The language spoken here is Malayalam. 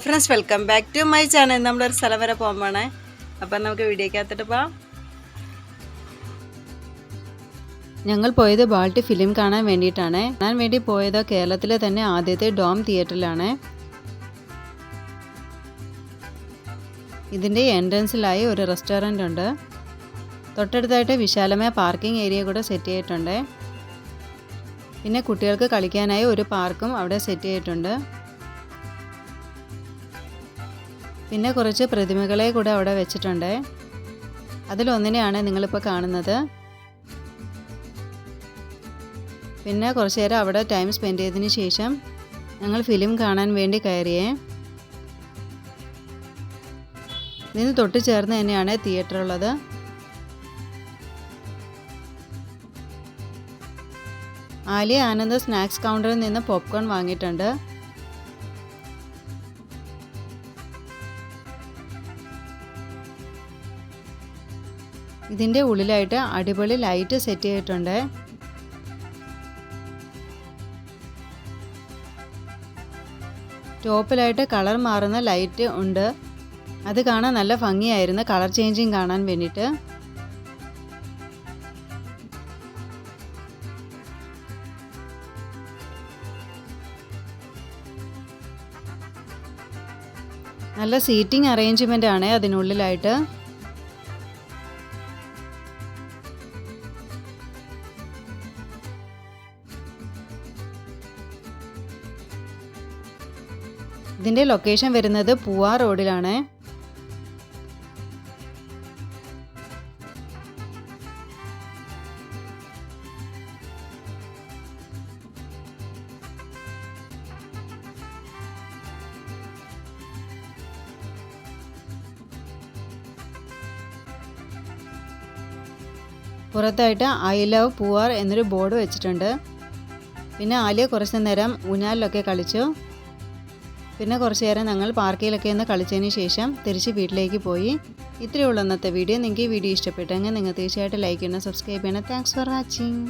Hello friends, welcome back to my channel. നമ്മളൊരു സ്ഥലം വരെ പോകുമ്പോഴേ, അപ്പം നമുക്ക് വീഡിയോക്കകത്തിട്ട് പോവാം. ഞങ്ങൾ പോയത് ബാൾട്ടി ഫിലിം കാണാൻ വേണ്ടിയിട്ടാണ്. കാണാൻ വേണ്ടി പോയത് കേരളത്തിലെ തന്നെ ആദ്യത്തെ ഡോം തിയേറ്ററിലാണ്. ഇതിൻ്റെ എൻട്രൻസിലായി ഒരു റെസ്റ്റോറൻ്റ് ഉണ്ട്. തൊട്ടടുത്തായിട്ട് വിശാലമായ പാർക്കിംഗ് ഏരിയ കൂടെ സെറ്റ് ചെയ്തിട്ടുണ്ട്. പിന്നെ കുട്ടികൾക്ക് കളിക്കാനായി ഒരു പാർക്കും അവിടെ സെറ്റ് ചെയ്തിട്ടുണ്ട്. പിന്നെ കുറച്ച് പ്രതിമകളെ കൂടെ അവിടെ വെച്ചിട്ടുണ്ട്. അതിലൊന്നിനെയാണ് നിങ്ങളിപ്പോൾ കാണുന്നത്. പിന്നെ കുറച്ച് നേരം അവിടെ ടൈം സ്പെൻഡ് ചെയ്തതിന് ശേഷം ഞങ്ങൾ ഫിലിം കാണാൻ വേണ്ടി കയറിയേ. ഇതിന് തൊട്ട് ചേർന്ന് തന്നെയാണ് തിയേറ്റർ ഉള്ളത്. ആലിയ ആനന്ദ് സ്നാക്സ് കൗണ്ടറിൽ നിന്ന് പോപ്കോൺ വാങ്ങിയിട്ടുണ്ട്. ഇതിൻ്റെ ഉള്ളിലായിട്ട് അടിപൊളി ലൈറ്റ് സെറ്റ് ചെയ്തിട്ടുണ്ട്. ടോപ്പിലായിട്ട് കളർ മാറുന്ന ലൈറ്റ് ഉണ്ട്. അത് കാണാൻ നല്ല ഭംഗിയായിരുന്നു, കളർ ചേഞ്ചിങ് കാണാൻ വേണ്ടിയിട്ട്. നല്ല സീറ്റിംഗ് അറേഞ്ച്മെൻ്റ് ആണ് അതിനുള്ളിലായിട്ട്. ഇതിൻ്റെ ലൊക്കേഷൻ വരുന്നത് പൂവാർ റോഡിലാണ്. പുറത്തായിട്ട് ഐ ലവ് പൂവാർ എന്നൊരു ബോർഡ് വെച്ചിട്ടുണ്ട്. പിന്നെ ആലിയ കുറച്ച് നേരം ഊഞ്ഞാലിലൊക്കെ കളിച്ചു. പിന്നെ കുറച്ച് നേരം ഞങ്ങൾ പാർക്കിലൊക്കെ ഒന്ന് കളിച്ചതിന് ശേഷം തിരിച്ച് വീട്ടിലേക്ക് പോയി. ഇത്രയേ ഉള്ളൂ ഇന്നത്തെ വീഡിയോ. നിങ്ങൾക്ക് ഈ വീഡിയോ ഇഷ്ടപ്പെട്ടെങ്കിൽ നിങ്ങൾ തീർച്ചയായിട്ടും ലൈക്ക് ചെയ്യണം, സബ്സ്ക്രൈബ് ചെയ്യണം. Thanks for watching.